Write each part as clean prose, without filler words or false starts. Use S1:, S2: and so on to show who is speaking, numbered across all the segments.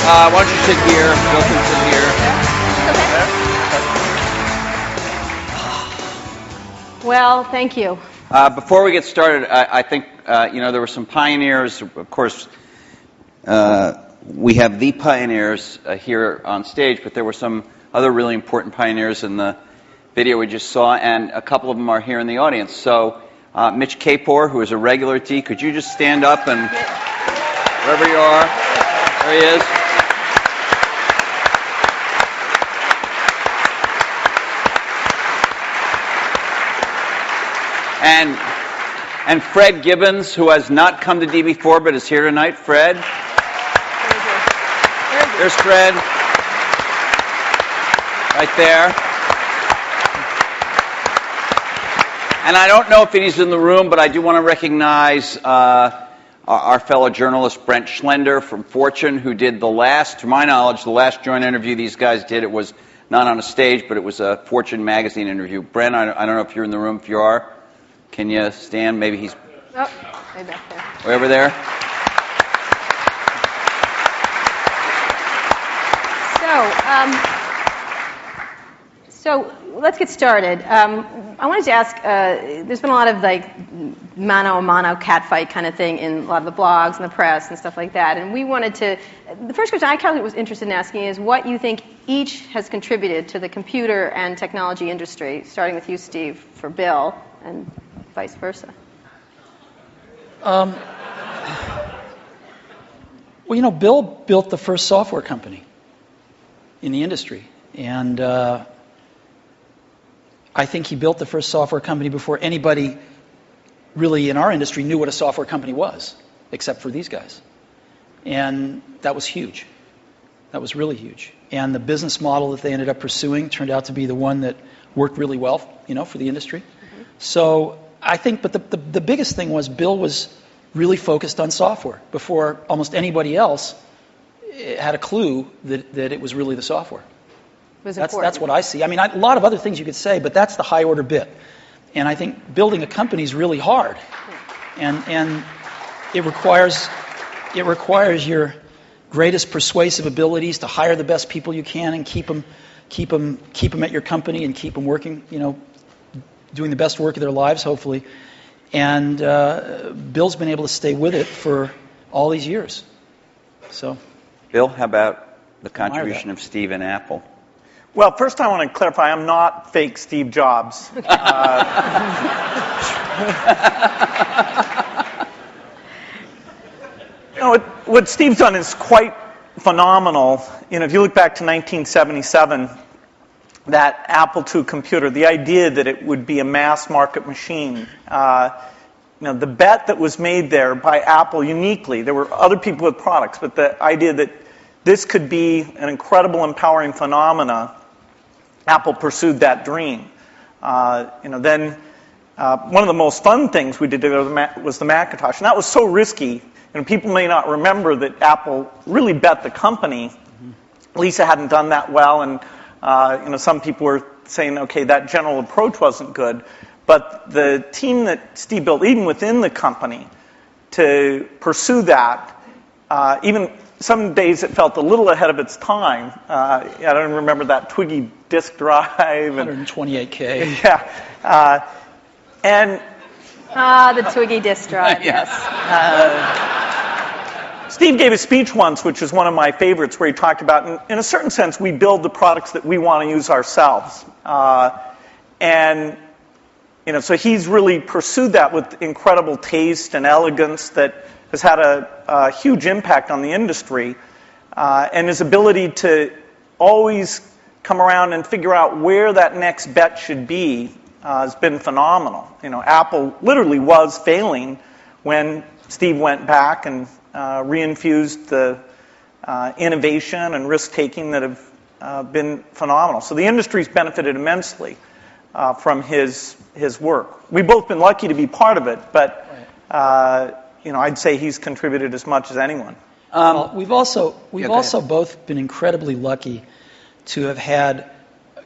S1: Why don't you sit here? Bill can sit here.
S2: Well, thank you.
S1: Before we get started, I think there were some pioneers. Of course, we have the pioneers here on stage, but there were some other really important pioneers in the video we just saw, and a couple of them are here in the audience. So, Mitch Kapor, who is a regular at D, could you just stand up and wherever you are, there he is. And Fred Gibbons, who has not come to D before but is here tonight. Fred. There's Fred. Right there. And I don't know if he's in the room, but I do want to recognize our fellow journalist, Brent Schlender from Fortune, who did to my knowledge, the last joint interview these guys did. It was not on a stage, but it was a Fortune magazine interview. Brent, I don't know if you're in the room. If you are, can you stand? Maybe he's...
S2: Oh, way back there.
S1: Way over there?
S2: So let's get started. I wanted to ask, there's been a lot of mano a mano catfight kind of thing in a lot of the blogs and the press and stuff like that. And we wanted to, the first question I kind of was interested in asking is what you think each has contributed to the computer and technology industry, starting with you, Steve, for Bill, and vice versa.
S3: Well, Bill built the first software company in the industry. And I think he built the first software company before anybody really in our industry knew what a software company was, except for these guys. And that was huge. That was really huge. And the business model that they ended up pursuing turned out to be the one that worked really well, for the industry. Mm-hmm. So I think, but the biggest thing was Bill was really focused on software before almost anybody else had a clue that it was really the software. That's what I see. I mean, a lot of other things you could say, but that's the high order bit. And I think building a company is really hard, and it requires your greatest persuasive abilities to hire the best people you can and keep them at your company and keep them working, doing the best work of their lives, hopefully. And Bill's been able to stay with it for all these years. So,
S1: Bill, how about the contribution of Steve and Apple?
S4: Well, first I want to clarify, I'm not fake Steve Jobs. What Steve's done is quite phenomenal. If you look back to 1977, that Apple II computer, the idea that it would be a mass market machine, the bet that was made there by Apple uniquely, there were other people with products, but the idea that this could be an incredible, empowering phenomena, Apple pursued that dream. Then one of the most fun things we did was the Macintosh, and that was so risky. People may not remember that Apple really bet the company. Lisa hadn't done that well, and some people were saying, okay, that general approach wasn't good. But the team that Steve built, even within the company, to pursue that, even some days it felt a little ahead of its time. I don't remember that Twiggy disk drive.
S3: 128K.
S4: Yeah.
S2: The Twiggy disk drive, yes.
S4: Steve gave a speech once, which is one of my favorites, where he talked about, in a certain sense, we build the products that we want to use ourselves. So he's really pursued that with incredible taste and elegance that has had a huge impact on the industry. And his ability to always come around and figure out where that next bet should be has been phenomenal. Apple literally was failing when Steve went back and reinfused the innovation and risk-taking that have been phenomenal. So the industry's benefited immensely from his work. We've both been lucky to be part of it, but I'd say he's contributed as much as anyone.
S3: We've also both been incredibly lucky to have had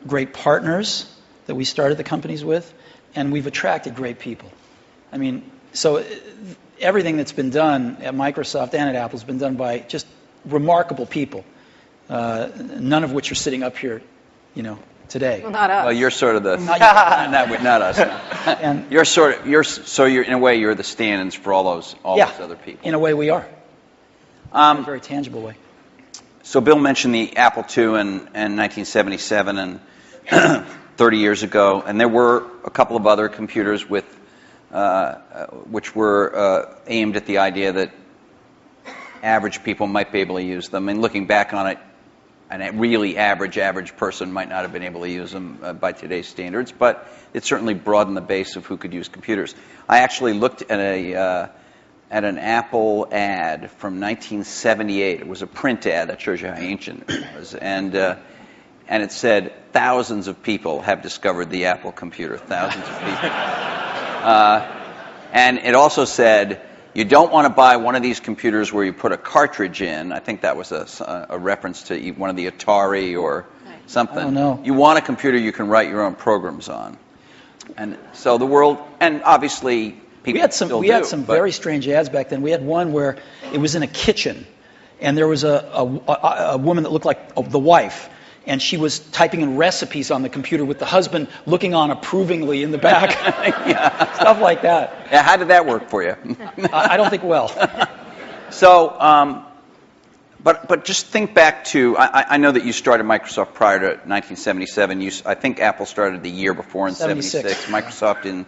S3: great partners that we started the companies with, and we've attracted great people. I mean, so everything that's been done at Microsoft and at Apple has been done by just remarkable people, none of which are sitting up here, today.
S2: Well, not us.
S1: Well, you're sort of the
S3: Not
S1: not us.
S3: And
S1: You're in a way you're the stand-ins for all those other people.
S3: in a way we are. In a very tangible way.
S1: So Bill mentioned the Apple II in 1977 and 30 years ago, and there were a couple of other computers which were aimed at the idea that average people might be able to use them. And looking back on it, a really average person might not have been able to use them by today's standards, but it certainly broadened the base of who could use computers. I actually looked at an Apple ad from 1978. It was a print ad that shows you how ancient it was, and it said thousands of people have discovered the Apple computer. Thousands of people, and it also said, you don't want to buy one of these computers where you put a cartridge in. I think that was a reference to one of the Atari or something.
S3: Oh, no.
S1: You want a computer you can write your own programs on. And so the world, and obviously people
S3: We had some very strange ads back then. We had one where it was in a kitchen, and there was a woman that looked like the wife, and she was typing in recipes on the computer with the husband looking on approvingly in the back.
S1: Yeah.
S3: Stuff like that.
S1: Yeah, how did that work for you?
S3: I don't think well.
S1: So, but just think back to, I know that you started Microsoft prior to 1977. I think Apple started the year before in 76. Microsoft in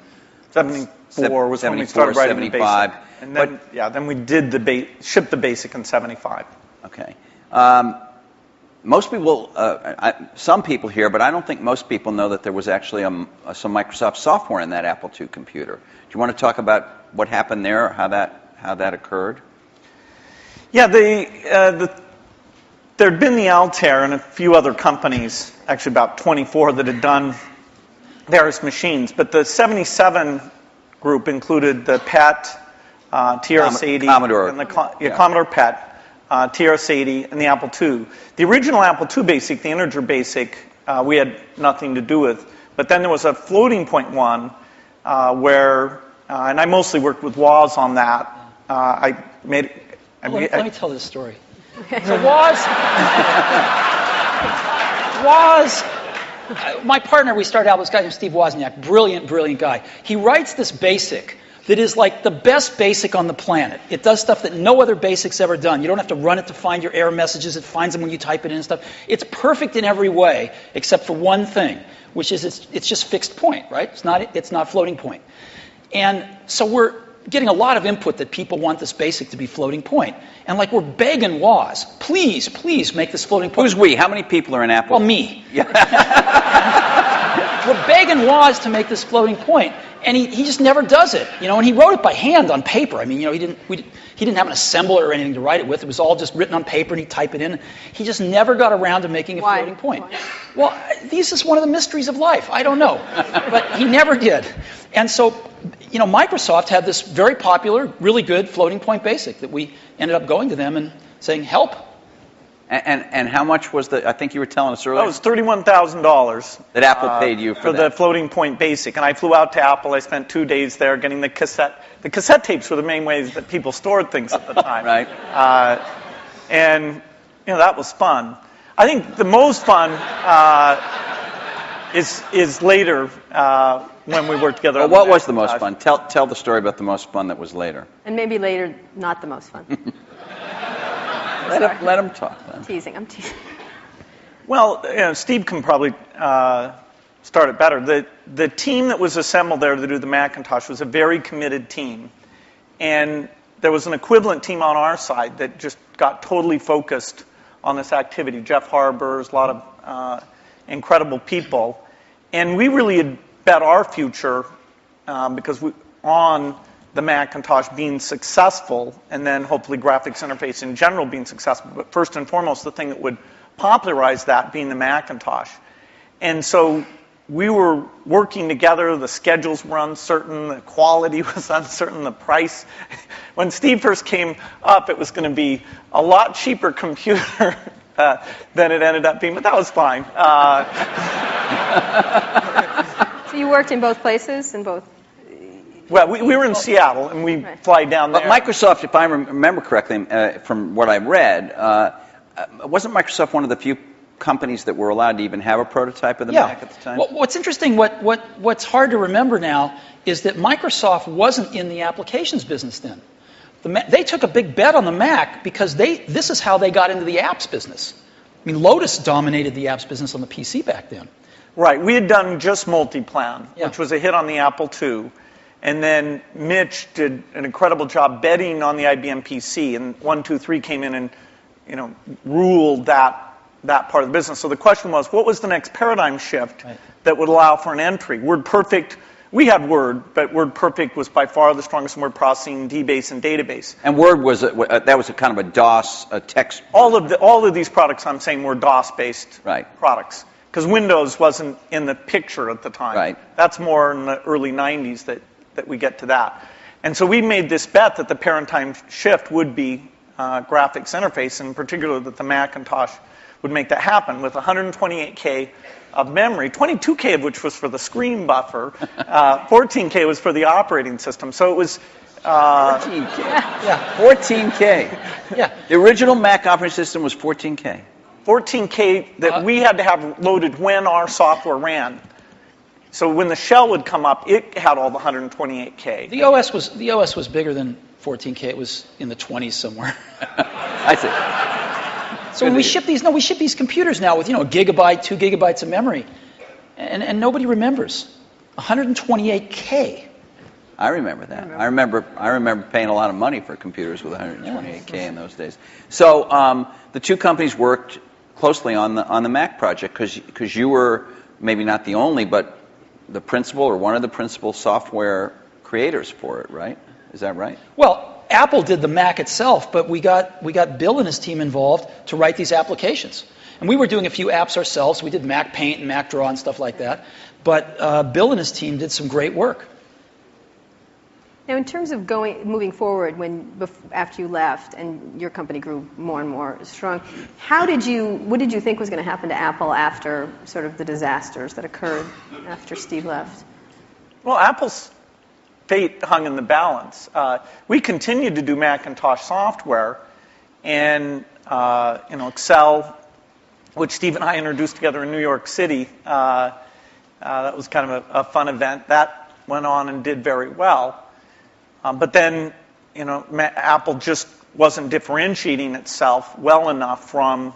S4: 74 was when we started writing the
S1: 75.
S4: basic. And then, then we did shipped the basic in 75.
S1: Okay. Most people, some people here, but I don't think most people know that there was actually some Microsoft software in that Apple II computer. Do you want to talk about what happened there, or how that occurred?
S4: Yeah, there'd been the Altair and a few other companies, actually about 24, that had done various machines. But the 77 group included the PET, TRS-80,
S1: Commodore.
S4: and Commodore PET. TRS-80, and the Apple II. The original Apple II BASIC, the integer BASIC, we had nothing to do with. But then there was a floating point one where, and I mostly worked with Woz on that.
S3: Let me tell this story.
S2: Okay.
S3: So my partner, we started out with this guy named Steve Wozniak, brilliant guy. He writes this BASIC that is like the best BASIC on the planet. It does stuff that no other BASIC's ever done. You don't have to run it to find your error messages. It finds them when you type it in and stuff. It's perfect in every way, except for one thing, which is it's just fixed point, right? It's not floating point. And so we're getting a lot of input that people want this BASIC to be floating point. And like we're begging Woz, please make this floating point.
S1: Who's we? How many people are in Apple?
S3: Well, me. Yeah. We're begging Woz to make this floating point. And he just never does it, and he wrote it by hand on paper. I mean, he didn't have an assembler or anything to write it with. It was all just written on paper, and he'd type it in. He just never got around to making a floating point.
S2: Why?
S3: Well, this is one of the mysteries of life. I don't know, but he never did. And so, Microsoft had this very popular, really good floating point BASIC that we ended up going to them and saying, help.
S1: And how much was I think you were telling us earlier.
S4: That was $31,000.
S1: That Apple paid you for
S4: the floating point BASIC. And I flew out to Apple. I spent 2 days there getting the cassette. The cassette tapes were the main ways that people stored things at the time.
S1: Right.
S4: And, that was fun. I think the most fun is later when we worked together.
S1: Well, what was the most fun? Tell the story about the most fun that was later.
S2: And maybe later, not the most fun.
S1: Let him talk. Then.
S2: I'm teasing.
S4: Well, Steve can probably start it better. The team that was assembled there to do the Macintosh was a very committed team. And there was an equivalent team on our side that just got totally focused on this activity. Jeff Harber's, a lot of incredible people. And we really had bet our future because on the Macintosh being successful, and then hopefully graphics interface in general being successful, but first and foremost, the thing that would popularize that being the Macintosh. And so we were working together, the schedules were uncertain, the quality was uncertain, the price. When Steve first came up, it was going to be a lot cheaper computer than it ended up being, but that was fine.
S2: So you worked in both places, in both
S4: Well, we were in Seattle, and we fly down there.
S1: But Microsoft, if I remember correctly, from what I read, wasn't Microsoft one of the few companies that were allowed to even have a prototype of the Mac at the time?
S3: Well, what's interesting, what's hard to remember now, is that Microsoft wasn't in the applications business then. They took a big bet on the Mac because this is how they got into the apps business. I mean, Lotus dominated the apps business on the PC back then.
S4: Right. We had done just Multiplan, which was a hit on the Apple II. And then Mitch did an incredible job betting on the IBM PC. And 123 came in and, ruled that part of the business. So the question was, what was the next paradigm shift that would allow for an entry? WordPerfect, we had Word, but WordPerfect was by far the strongest in word processing, DBase, and database.
S1: And Word was that was a kind of a DOS, a text.
S4: All of these products I'm saying were DOS-based products. Because Windows wasn't in the picture at the time.
S1: Right.
S4: That's more in the early 90s that we get to that. And so we made this bet that the paradigm shift would be graphics interface, and in particular that the Macintosh would make that happen with 128K of memory, 22K of which was for the screen buffer, 14K was for the operating system. So it was
S1: 14K. Yeah, 14K.
S3: Yeah.
S1: The original Mac operating system was 14K.
S4: 14K that we had to have loaded when our software ran. So when the shell would come up, it had all the 128K.
S3: The OS was bigger than 14K. It was in the 20s somewhere.
S1: I see.
S3: So when we ship these computers now with a gigabyte, 2 gigabytes of memory, and nobody remembers 128K.
S1: I remember that. I remember paying a lot of money for computers with 128K in those days. So the two companies worked closely on the Mac project because you were maybe not the only, but the principal or one of the principal software creators for it, right? Is that right?
S3: Well, Apple did the Mac itself, but we got Bill and his team involved to write these applications. And we were doing a few apps ourselves. We did Mac Paint and Mac Draw and stuff like that. But Bill and his team did some great work.
S2: Now, in terms of moving forward, after you left and your company grew more and more strong, what did you think was going to happen to Apple after sort of the disasters that occurred after Steve left?
S4: Well, Apple's fate hung in the balance. We continued to do Macintosh software, and Excel, which Steve and I introduced together in New York City. That was kind of a fun event. That went on and did very well. But then, Apple just wasn't differentiating itself well enough from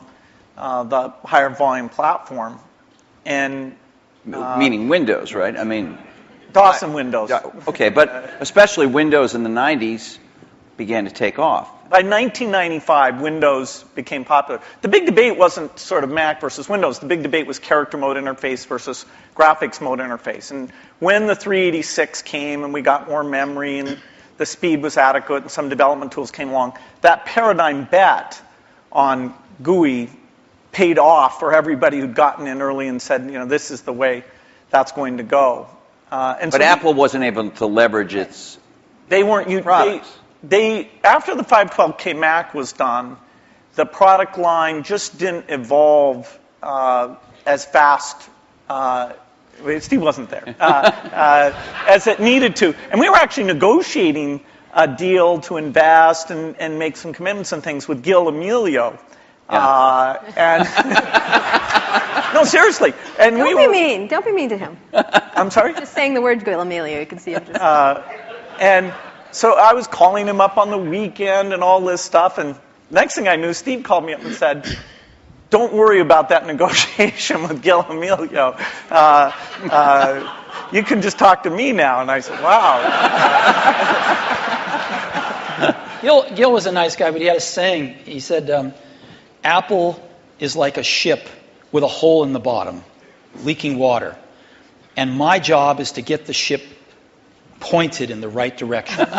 S4: the higher volume platform. And
S1: meaning Windows, right? I mean,
S4: DOS and Windows.
S1: Okay, but especially Windows in the 90s began to take off.
S4: By 1995, Windows became popular. The big debate wasn't sort of Mac versus Windows. The big debate was character mode interface versus graphics mode interface. And when the 386 came and we got more memory and the speed was adequate and some development tools came along, that paradigm bet on GUI paid off for everybody who'd gotten in early and said, this is the way that's going to go.
S1: But Apple wasn't able to leverage its products.
S4: After the 512K Mac was done, the product line just didn't evolve as fast. Steve wasn't there as it needed to, and we were actually negotiating a deal to invest and make some commitments and things with Gil Amelio. And no, seriously. And
S2: Don't be mean. Don't be mean to him.
S4: I'm sorry?
S2: Just saying the word Gil Amelio, you can see him just.
S4: And so I was calling him up on the weekend and all this stuff, and next thing I knew, Steve called me up and said, "Don't worry about that negotiation with Gil Amelio. You can just talk to me now." And I said, "Wow."
S3: Gil was a nice guy, but he had a saying. He said, Apple is like a ship with a hole in the bottom, leaking water. And my job is to get the ship pointed in the right direction.
S4: Okay.